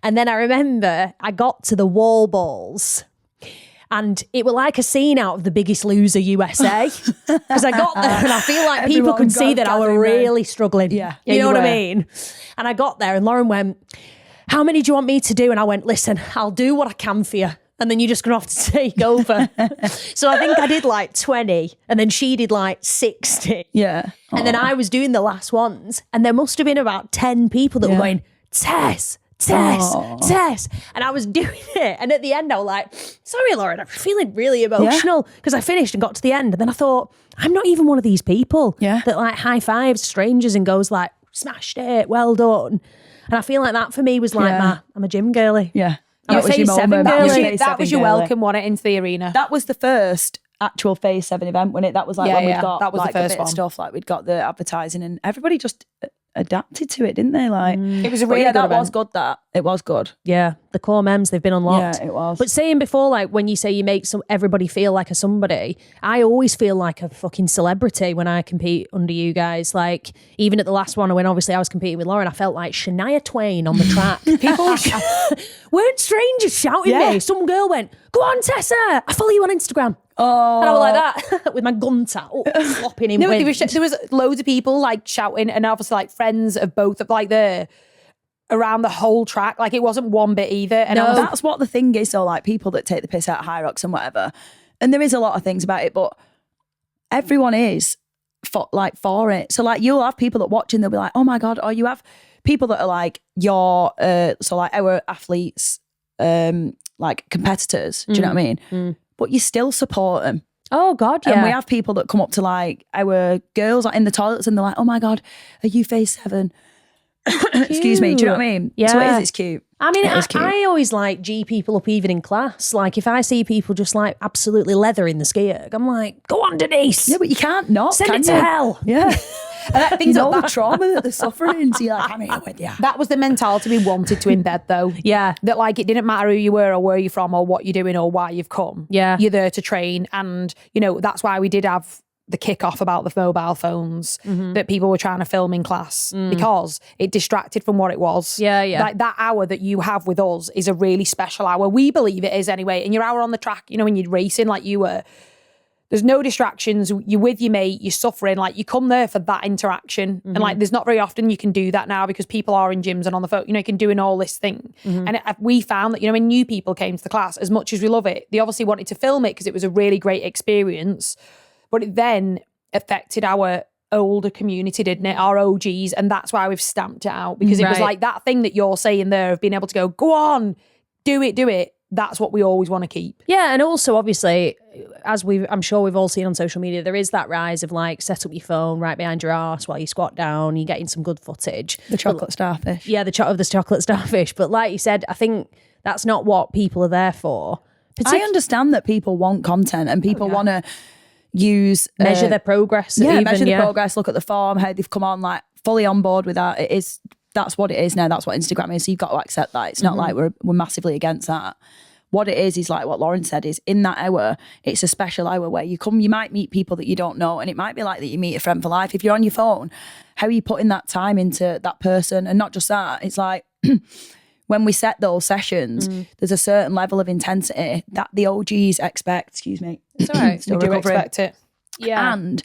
And then I remember I got to the wall balls, and it were like a scene out of The Biggest Loser USA, because I got there and I feel like people could see that I were really struggling. Yeah. You know what I mean? And I got there and Lauren went, how many do you want me to do? And I went, listen, I'll do what I can for you, and then you're just going to have to take over. So I think I did like 20, and then she did like 60. Yeah. And then I was doing the last ones, and there must have been about 10 people that were going, Tess. And I was doing it. And at the end, I was like, sorry, Lauren, I'm feeling really emotional, because I finished and got to the end. And then I thought, I'm not even one of these people that like high fives strangers and goes like, smashed it, well done. And I feel like that for me was like, I'm a gym girly. Yeah. You're That was your Phase 7 moment. girly. That was your welcome, wasn't it, into the arena? That was the first actual Phase 7 event, wasn't it? That was like when we got that was like the first a bit of one. stuff, like we'd got the advertising, and everybody just adapted to it, didn't they? Like It was a but really good that event. was good. It was good. Yeah, the core mems, they've been unlocked. Yeah, it was. But saying before, like when you say you make everybody feel like a somebody, I always feel like a fucking celebrity when I compete under you guys. Like even at the last one, when obviously I was competing with Lauren, I felt like Shania Twain on the track. People weren't strangers shouting me. Some girl went, go on Tessa, I follow you on Instagram. Oh, And I was like that with my guns out, flopping in wind. There was loads of people like shouting, and obviously like friends of both of like around the whole track. Like it wasn't one bit either. And no, that's what the thing is. So like people that take the piss out of High Rocks and whatever, and there is a lot of things about it, but everyone is for it. So like you'll have people that watch and they'll be like, oh my God, or you have people that are like so like our athletes, like competitors. Do you know what I mean? But you still support them. Oh God, yeah. And we have people that come up to like our girls like in the toilets and they're like, oh my God, are you phase 7? Excuse me. Do you know what I mean? Yeah. So it is, it's cute. I mean, It is cute. I always like G people up even in class. Like if I see people just like absolutely leather in the ski erg, I'm like, go on Denise. Yeah, but you can't not. Send can it to you? hell. Yeah. And I think You that, know the trauma that they're suffering. So you're like, I'm here with you. that was the mentality we wanted to embed though. Yeah. That like it didn't matter who you were or where you're from or what you're doing or why you've come. Yeah. You're there to train. And, you know, that's why we did have the kick-off about the mobile phones that people were trying to film in class because it distracted from what it was. Yeah, yeah. Like that hour that you have with us is a really special hour. We believe it is anyway. And your hour on the track, you know, when you're racing like you were, there's no distractions. You're with your mate, you're suffering. Like you come there for that interaction. And like there's not very often you can do that now because people are in gyms and on the phone, you know, you can doing all this thing. And we found that, you know, when new people came to the class, as much as we love it, they obviously wanted to film it because it was a really great experience. But it then affected our older community, didn't it? Our OGs. And that's why we've stamped it out because it was like that thing that you're saying there of being able to go on, do it. That's what we always want to keep. Yeah, and also obviously, as I'm sure we've all seen on social media, there is that rise of like set up your phone right behind your arse while you squat down, you're getting some good footage. The chocolate starfish. Yeah, the chocolate starfish. But like you said, I think that's not what people are there for. I understand that people want content and people want to use Measure their progress. Measure the progress, look at the form, how they've come on, like fully on board with that. That's what it is now. That's what Instagram is. So you've got to accept that. It's not like we're massively against that. What it is like what Lauren said, is in that hour, it's a special hour where you might meet people that you don't know, and it might be like that you meet a friend for life. If you're on your phone, how are you putting that time into that person? And not just that, it's like when we set those sessions, there's a certain level of intensity that the OGs expect. Excuse me. It's all right. Still we do recovering. expect it. Yeah. And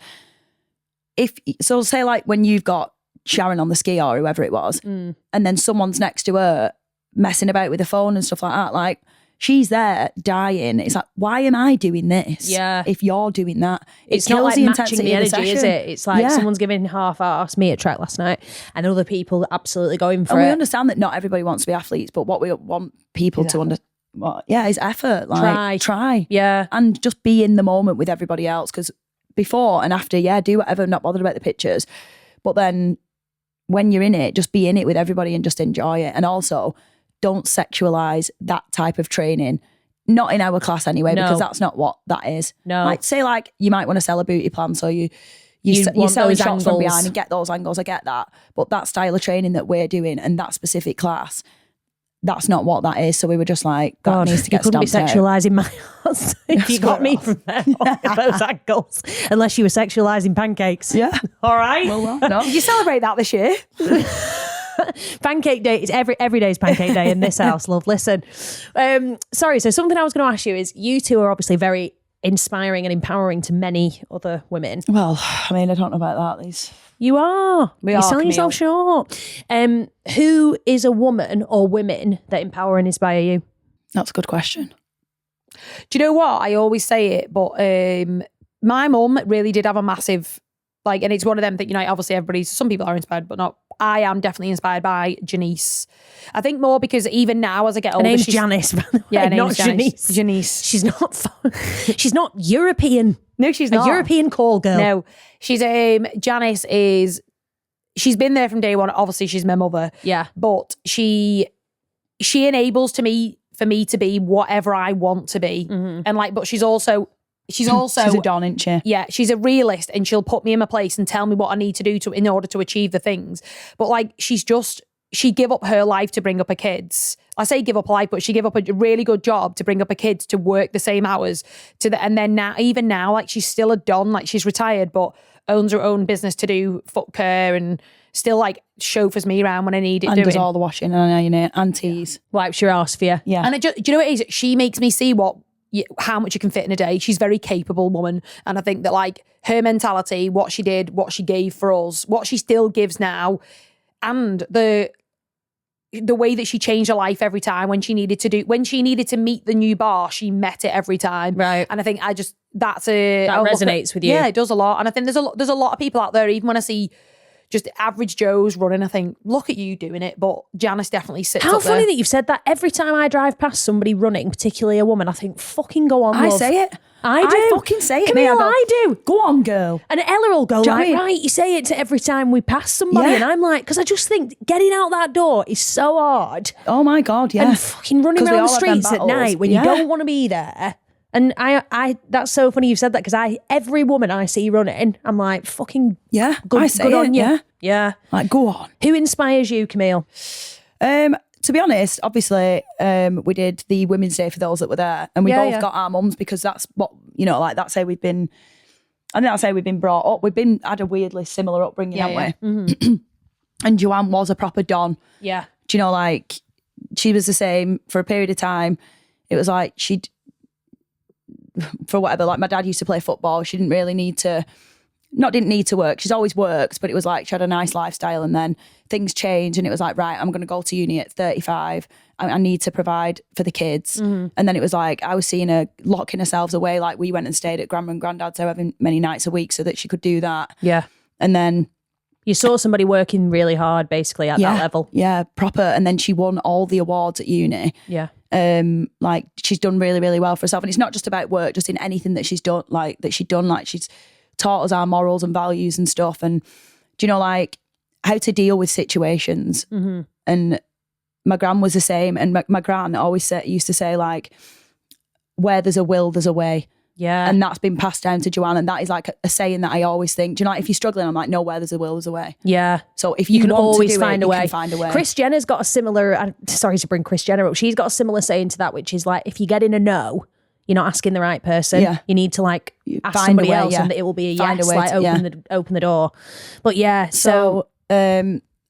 say like when you've got Sharon on the ski or whoever it was, and then someone's next to her messing about with the phone and stuff like that, like she's there dying. It's like, why am I doing this? Yeah. If you're doing that, It's not like matching intensity the of energy, is session. it? It's like someone's giving half-arse me at track last night and other people absolutely going for And we it. understand that not everybody wants to be athletes, but what we want people to is effort. Like, try. Yeah. And just be in the moment with everybody else, because before and after, do whatever, not bothered about the pictures. But then when you're in it, just be in it with everybody and just enjoy it. And also, don't sexualize that type of training. Not in our class anyway, because that's not what that is. No. Like, say like you might want to sell a booty plan, so you're want selling those shots from angles. behind and get those angles. I get that. But that style of training that we're doing and that specific class, that's not what that is. So we were just like, that needs to get you couldn't be stamped out. sexualising my ass if you got me from there with those angles, unless you were sexualising pancakes. Yeah. All right. Well, no. Did you celebrate that this year? Pancake day is every day's pancake day in this house, love. Listen, sorry. So something I was going to ask you is, you two are obviously very inspiring and empowering to many other women. Well, I mean, I don't know about that. You are. You're selling Camille. yourself short. Who is a woman or women that empower and inspire you? That's a good question. Do you know what? I always say it, but my mum really did have a massive, like, and it's one of them that, you know, obviously some people are inspired, but not. I am definitely inspired by Janice. I think more because even now as I get older, Her name's Janice, by the way, yeah, her not name's Janice. Janice. Janice. She's not. She's not European. No, she's A not. European call girl. No, she's Janice is. She's been there from day one. Obviously, she's my mother. Yeah. But she enables for me to be whatever I want to be, and like, but she's also. She's a Don, isn't she? Yeah, she's a realist, and she'll put me in my place and tell me what I need to do in order to achieve the things. But like, she give up her life to bring up her kids. I say give up life, but she give up a really good job to bring up her kids to work the same hours and then even now, like, she's still a Don, like, she's retired, but owns her own business to do foot care and still like chauffeurs me around when I need it And doing. does all the washing and ironing, aunties. Wipes your arse for you. Yeah. And do you know what it is? She makes me see how much you can fit in a day. She's a very capable woman. And I think that like her mentality, what she did, what she gave for us, what she still gives now, and the way that she changed her life every time when she needed to meet the new bar, she met it every time. Right. And I think that resonates with you. Yeah, it does a lot. And I think there's a lot of people out there, even when I see just average Joes running, I think, look at you doing it. But Janice definitely sits How up funny there. that you've said that. Every time I drive past somebody running, particularly a woman, I think, fucking go on, I love. say it. I do. I fucking say it. Camille, I do. Go on, girl. And Ella will go Do you know like, what I mean? right, you say it to every time we pass somebody. Yeah. And I'm like, because I just think getting out that door is so hard. Oh my God, yeah. And fucking running 'Cause we around the all have them streets at battles. night when Yeah. you don't want to be there. And I that's so funny you've said that, because every woman I see running, I'm like, fucking Yeah, good, I say good it, on you. yeah. Yeah. Like, go on. Who inspires you, Camille? To be honest, obviously, we did the Women's Day for those that were there, and we Yeah, both yeah. got our mums, because that's what, you know, like that's how we've been. I think that's how we've been brought up. Had a weirdly similar upbringing, haven't we? Mm-hmm. And Joanne was a proper Don. Yeah. Do you know, like she was the same for a period of time. It was like she'd, for whatever, like my dad used to play football. She didn't really need to work. She's always worked, but it was like she had a nice lifestyle, and then things changed, and it was like, right, I'm going to go to uni at 35. I need to provide for the kids. Mm-hmm. And then it was like, I was seeing her locking herself away. Like we went and stayed at grandma and granddad's however many nights a week so that she could do that. Yeah. And then You saw somebody working really hard, basically, at that level. yeah, proper. And then she won all the awards at uni. Yeah. Like she's done really, really well for herself. And it's not just about work, just in anything that she's done, like she's taught us our morals and values and stuff. And do you know, like how to deal with situations. Mm-hmm. And my gran was the same. And my gran used to say, like, where there's a will, there's a way. Yeah. And that's been passed down to Joanne. And that is like a saying that I always think. Do you know, like, if you're struggling, I'm like, no, where there's a will, there's a way. Yeah. So if You can want to always do find it, a way. You can find a way. Kris Jenner's got a similar, sorry to bring Kris Jenner up, she's got a similar saying to that, which is like, if you get in a no, you're not asking the right person. Yeah. You need to like ask find a somebody way, else, yeah. and it will be a Find a yes, way like to- open the door. But yeah, so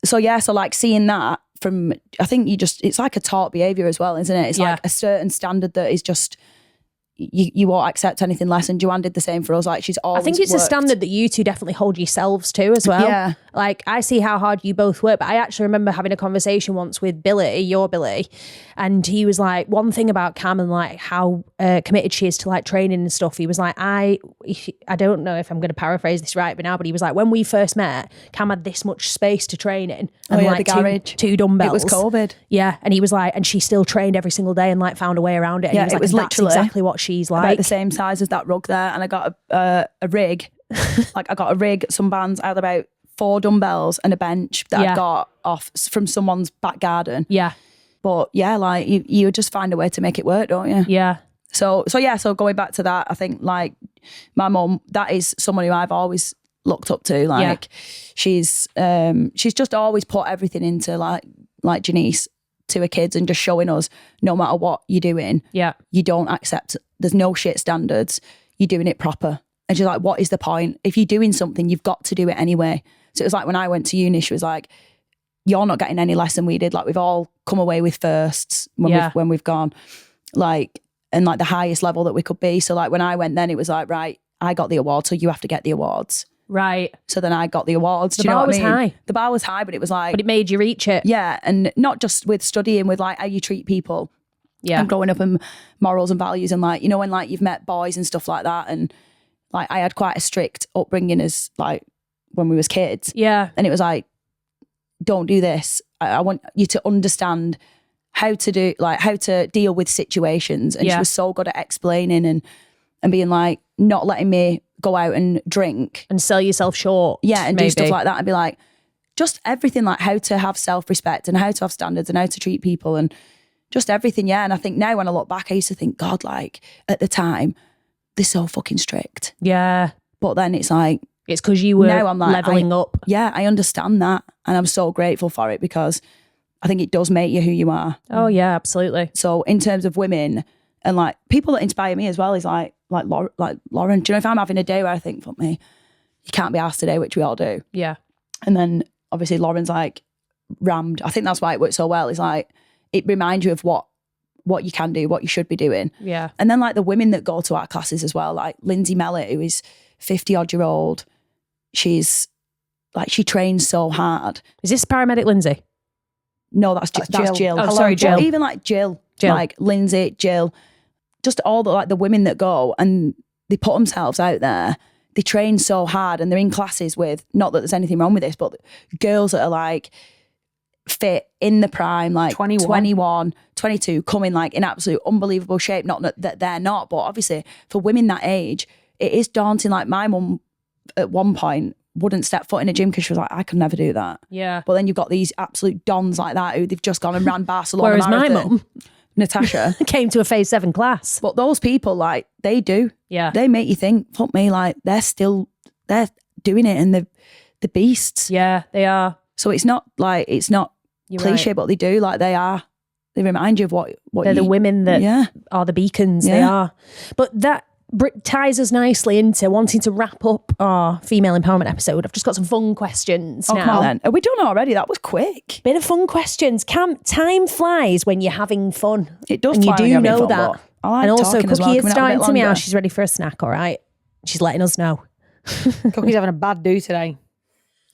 So like seeing that from, I think it's like a taught behaviour as well, isn't it? It's Yeah. like a certain standard that is just, you won't accept anything less. And Joanne did the same for us. Like she's always I think it's a worked. standard that you two definitely hold yourselves to as well. Yeah. Like I see how hard you both work, but I actually remember having a conversation once with Billy, your Billy, and he was like, one thing about Cam and like how committed she is to like training and stuff. He was like, I don't know if I'm going to paraphrase this right, but now, but he was like, when we first met, Cam had this much space to train in, and yeah, like the garage. two dumbbells. It was COVID. Yeah, and he was like, and she still trained every single day and like found a way around it. And Yeah, he was it like, was and that's literally exactly what she's About like. the same size as that rug there. And I got a rig. Like I got a rig, some bands. I had about 4 dumbbells and a bench that Yeah. I got off from someone's back garden. Yeah, But yeah, like you just find a way to make it work, don't you? yeah. So going back to that, I think like my mum, that is someone who I've always looked up to. Like she's just always put everything into like Janice to her kids, and just showing us no matter what you're doing, Yeah. you don't accept, there's no shit standards, you're doing it proper. And she's like, what is the point? If you're doing something, you've got to do it anyway. So it was like when I went to uni, she was like, you're not getting any less than we did. Like we've all come away with firsts when we've gone, like, and like the highest level that we could be. So like when I went then, it was like, right, I got the award, so you have to get the awards. Right. So then I got the awards. The Do you know bar what was I mean? high. The bar was high, but it was like, But it made you reach it. yeah, and not just with studying, with like how you treat people. Yeah. And growing up and morals and values, and like, you know, when like you've met boys and stuff like that, and like I had quite a strict upbringing as like when we was kids, Yeah. and it was like, don't do this. I want you to understand how to deal with situations. And she Yeah. was so good at explaining and being like, not letting me go out and drink. And sell yourself short. Yeah, and maybe. do stuff like that, and be like, just everything, like how to have self-respect and how to have standards and how to treat people and just everything. Yeah. And I think now when I look back, I used to think, God, like at the time, they're so fucking strict. Yeah. But then it's like, It's because you were now I'm like, leveling up. yeah, I understand that. And I'm so grateful for it, because I think it does make you who you are. Oh, yeah, absolutely. So in terms of women and like people that inspire me as well is like Lauren. Do you know, if I'm having a day where I think, fuck me, you can't be asked today, which we all do. Yeah. And then obviously Lauren's like rammed. I think that's why it works so well. It's like, it reminds you of what you can do, what you should be doing. Yeah. And then like the women that go to our classes as well, like Lindsay Mellett, who is 50-odd-year-old. She's like, she trains so hard. Is this paramedic Lindsay? No, that's Jill. Oh, Hello, sorry, Jill. Even like Jill, like Lindsay, Jill, just all the like the women that go and they put themselves out there. they train so hard and they're in classes with, not that there's anything wrong with this, but girls that are like fit in the prime, like 21, 22, coming like in absolute unbelievable shape. Not that they're not, but obviously for women that age, it is daunting. Like my mum at one point wouldn't step foot in a gym because she was like, I could never do that. Yeah. But then you've got these absolute dons like that who they've just gone and ran Barcelona Whereas marathon. my mum Natasha came to a phase 7 class. But those people, like, they do. Yeah. They make you think, fuck me, like, they're doing it and the beasts. Yeah, they are. So it's not You're cliche, right. but they do. Like, they remind you of what They're the women that yeah. are the beacons. They Yeah. are. But that ties us nicely into wanting to wrap up our female empowerment episode. I've just got some fun questions Oh, now. come on then. Are we done already? That was quick. Bit of fun questions. Time flies when you're having fun. It does and you fly when do you're having know fun, that. but I like and also, talking as Cookie well. is Can we have a starting bit to meow. longer? She's ready for a snack, all right? She's letting us know. Cookie's having a bad do today.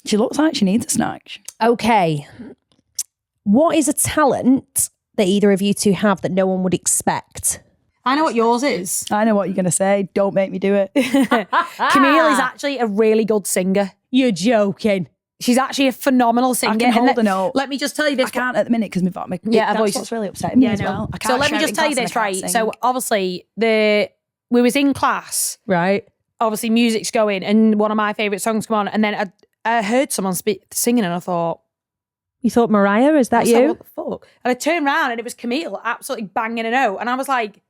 She looks like she needs a snack. Okay. What is a talent that either of you two have that no one would expect? I know what yours is. I know what you're going to say. Don't make me do it. Camille is actually a really good singer. You're joking. She's actually a phenomenal singer. I can hold a note. Let me just tell you this. I can't at the minute because my voice. Yeah, that's voice what's is- really upsetting me as no. well. I So can't let me shout just in tell you class this, and I right? can't So sing. obviously we was in class. Right. Obviously music's going and one of my favourite songs come on and then I heard someone singing and I thought, You thought Mariah, is that I was you? like, what the fuck? And I turned around and it was Camille absolutely banging a note. And I was like,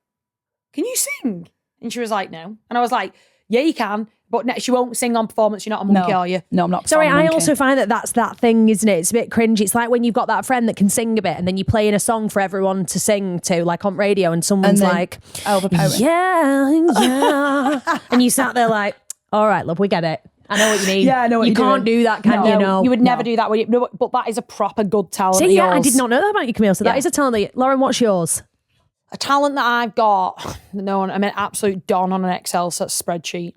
can you sing? And she was like, no. And I was like, yeah, you can. But she won't sing on performance. You're not a monkey, are you? No, I'm not. Sorry, performing I monkey. also find that's that thing, isn't it? It's a bit cringe. It's like when you've got that friend that can sing a bit and then you play in a song for everyone to sing to, like on radio, and someone's And then like, overpowering. yeah. And you sat there like, all right, love, we get it. I know what you mean. Yeah, I know what you you're can't doing. do that, can you? No. You would never do that. But that is a proper good talent. See, of yeah, I yours. did not know that about you, Camille. So that Yeah. is a talent. Lauren, what's yours? A talent that I've got, I'm an absolute don on an Excel spreadsheet.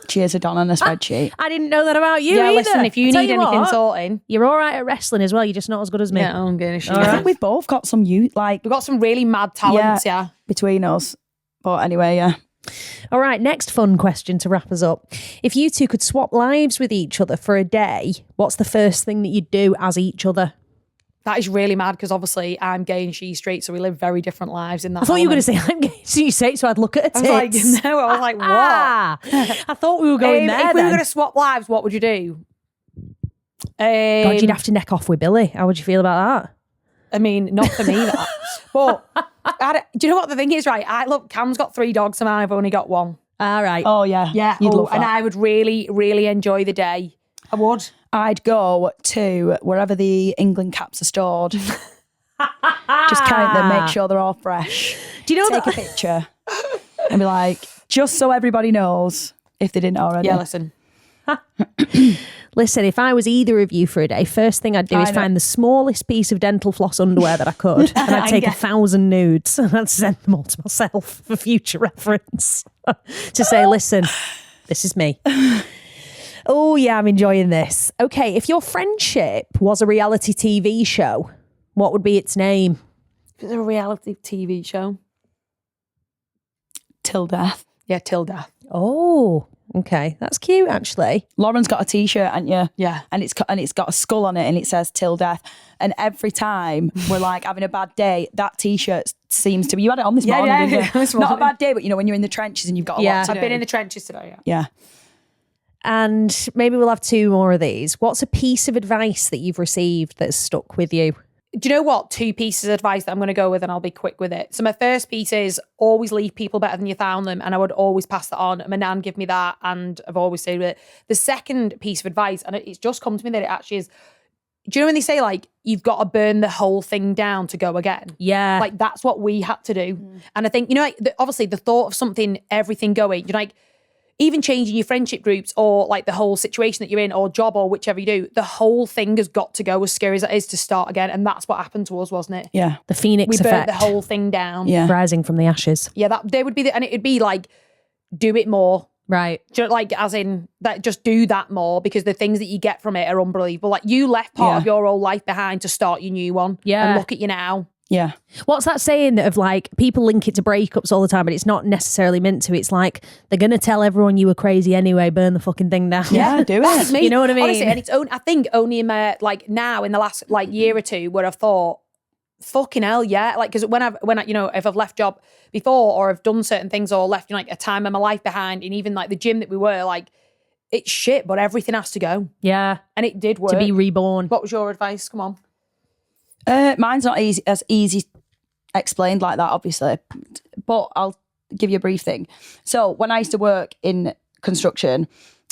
She is a don on a spreadsheet. I didn't know that about you Yeah, either. listen, if you Tell need anything what, sorting. you're all right at wrestling as well. You're just not as good as me. Yeah, I'm going to I think we've both got some We've got some really mad talents, yeah. between us. But anyway, yeah. All right, next fun question to wrap us up. If you two could swap lives with each other for a day, what's the first thing that you'd do as each other? That is really mad because obviously I'm gay and she's straight, so we live very different lives in that. I thought you were going to say I'm gay, so you say it so I'd look at her I was like, tits. no, I was like, what? Ah, I thought we were going there If we were then. going to swap lives, what would you do? God, you'd have to neck off with Billy. How would you feel about that? I mean, not for me, that. But do you know what the thing is, right? Look, Cam's got 3 dogs and I've only got 1. All right. Oh, yeah. Yeah, You'd love that. and I would really, really enjoy the day. I would. I'd go to wherever the England caps are stored. Just count them, make sure they're all fresh. Do you know Take a picture and be like, just so everybody knows if they didn't already. Yeah, listen. Listen, if I was either of you for a day, first thing I'd do is I know. find the smallest piece of dental floss underwear that I could, and I'd take 1,000 nudes and I'd send them all to myself for future reference to say, listen, this is me. Oh, yeah, I'm enjoying this. Okay, if your friendship was a reality TV show, what would be its name? If it's a reality TV show. Till death. Yeah, till death. Oh, okay. That's cute, actually. Lauren's got a t-shirt, hasn't you? Yeah. And it's got a skull on it and it says till death. And every time we're like having a bad day, that t-shirt seems to be, you had it on this Yeah, morning, yeah, didn't you? this Not a morning. bad day, but you know, when you're in the trenches and you've got a Yeah. lot to I've do. been in the trenches today, yeah. Yeah. And maybe we'll have 2 more of these. What's a piece of advice that you've received that's stuck with you? Do you know what? 2 pieces of advice that I'm going to go with and I'll be quick with it. So my first piece is always leave people better than you found them. And I would always pass that on. My nan gave me that and I've always stayed with it. The second piece of advice, and it's just come to me that it actually is, do you know when they say like, you've got to burn the whole thing down to go again? Yeah. Like that's what we had to do. And I think, you know, like, obviously the thought of something, everything going, you're like, even changing your friendship groups or like the whole situation that you're in or job or whichever you do, the whole thing has got to go, as scary as it is, to start again. And that's what happened to us, wasn't it? Yeah. The Phoenix We burnt effect. the whole thing down. Yeah. Rising from the ashes. Yeah, that they would be and it'd be like, do it more. Right. Like as in that, just do that more because the things that you get from it are unbelievable. Like you left part Yeah. of your old life behind to start your new one. Yeah. And look at you now. Yeah. What's that saying of like people link it to breakups all the time, but it's not necessarily meant to. It's like they're gonna tell everyone you were crazy anyway. Burn the fucking thing down. Yeah, do That's it. me. You know what I mean? Honestly, and I think only in my like now in the last like year or two where I've thought, fucking hell, yeah. Like because when I you know if I've left job before or I've done certain things or left like a time of my life behind, and even like the gym that we were like, it's shit, but everything has to go. Yeah. And it did work. To be reborn. What was your advice? Come on. Mine's not as easy explained like that, obviously, but I'll give you a brief thing. So when I used to work in construction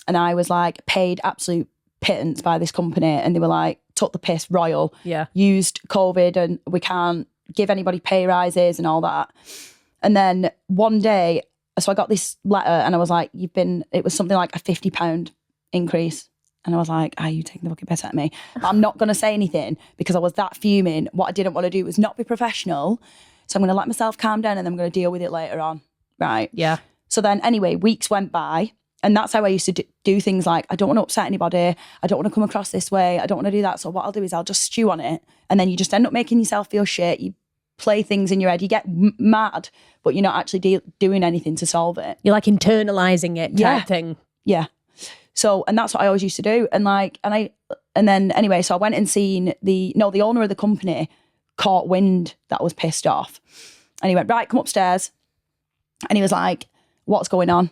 and I was like paid absolute pittance by this company and they were like, took the piss royal, used COVID and we can't give anybody pay rises and all that. And then one day, so I got this letter and I was like, it was something like a £50 increase. And I was like, are you taking the fucking piss at me? But I'm not going to say anything because I was that fuming. What I didn't want to do was not be professional. So I'm going to let myself calm down and then I'm going to deal with it later on. Right. Yeah. So then anyway, weeks went by and that's how I used to do things like, I don't want to upset anybody. I don't want to come across this way. I don't want to do that. So what I'll do is I'll just stew on it. And then you just end up making yourself feel shit. You play things in your head. You get mad, but you're not actually doing anything to solve it. You're like internalizing it type thing. Yeah. So, and that's what I always used to do. And then anyway, so I went and seen the owner of the company caught wind that I was pissed off. And he went, right, come upstairs. And he was like, what's going on?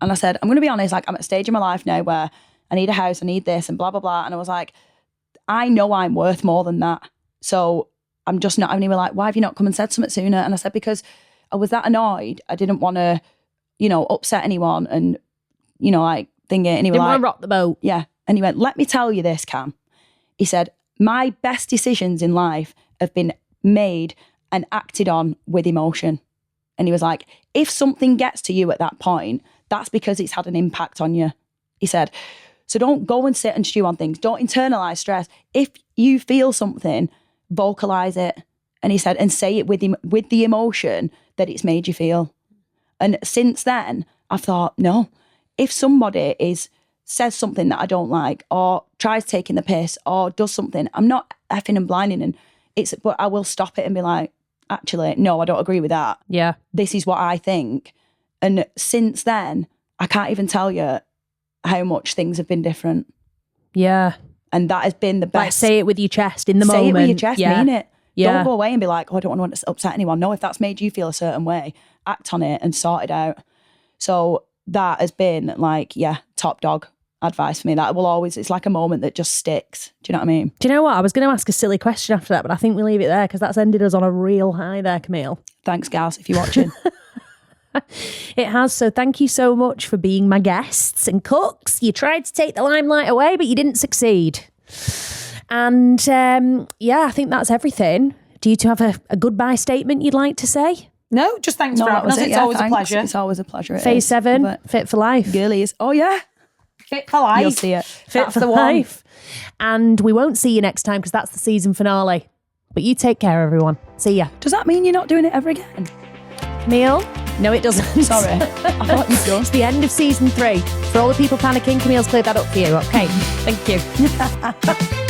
And I said, I'm going to be honest, like I'm at a stage in my life now where I need a house, I need this and blah, blah, blah. And I was like, I know I'm worth more than that. So I'm just not, and he was like, why have you not come and said something sooner? And I said, because I was that annoyed. I didn't want to, upset anyone and, like, thingy. And he was Didn't like, want to rock the boat. yeah. And he went, let me tell you this, Cam. He said, my best decisions in life have been made and acted on with emotion. And he was like, if something gets to you at that point, that's because it's had an impact on you. He said, so don't go and sit and stew on things. Don't internalize stress. If you feel something, vocalize it. And he said, and say it with the emotion that it's made you feel. And since then, I've thought, no, if somebody says something that I don't like or tries taking the piss or does something, I'm not effing and blinding but I will stop it and be like, actually, no, I don't agree with that. Yeah. This is what I think. And since then, I can't even tell you how much things have been different. Yeah. And that has been the best. Like say it with your chest in the moment. Say it with your chest, mean it. Yeah. Don't go away and be like, oh, I don't want to upset anyone. No, if that's made you feel a certain way, act on it and sort it out. So that has been like, top dog advice for me. That will always, it's like a moment that just sticks. Do you know what I mean? Do you know what? I was going to ask a silly question after that, but I think we'll leave it there because that's ended us on a real high there, Camille. Thanks, Gaz, if you're watching. It has. So thank you so much for being my guests and cooks. You tried to take the limelight away, but you didn't succeed. And I think that's everything. Do you two have a goodbye statement you'd like to say? No, just thanks for having us. It's always a pleasure. It's always a pleasure. Phase 7, Fit for Life. Girlies. Oh, yeah. Fit for life. You'll see it. Fit for Life. And we won't see you next time because that's the season finale. But you take care, everyone. See ya. Does that mean you're not doing it ever again? Camille? No, it doesn't. Sorry. I thought you'd done. It's the end of season 3. For all the people panicking, Camille's cleared that up for you. Okay. Thank you.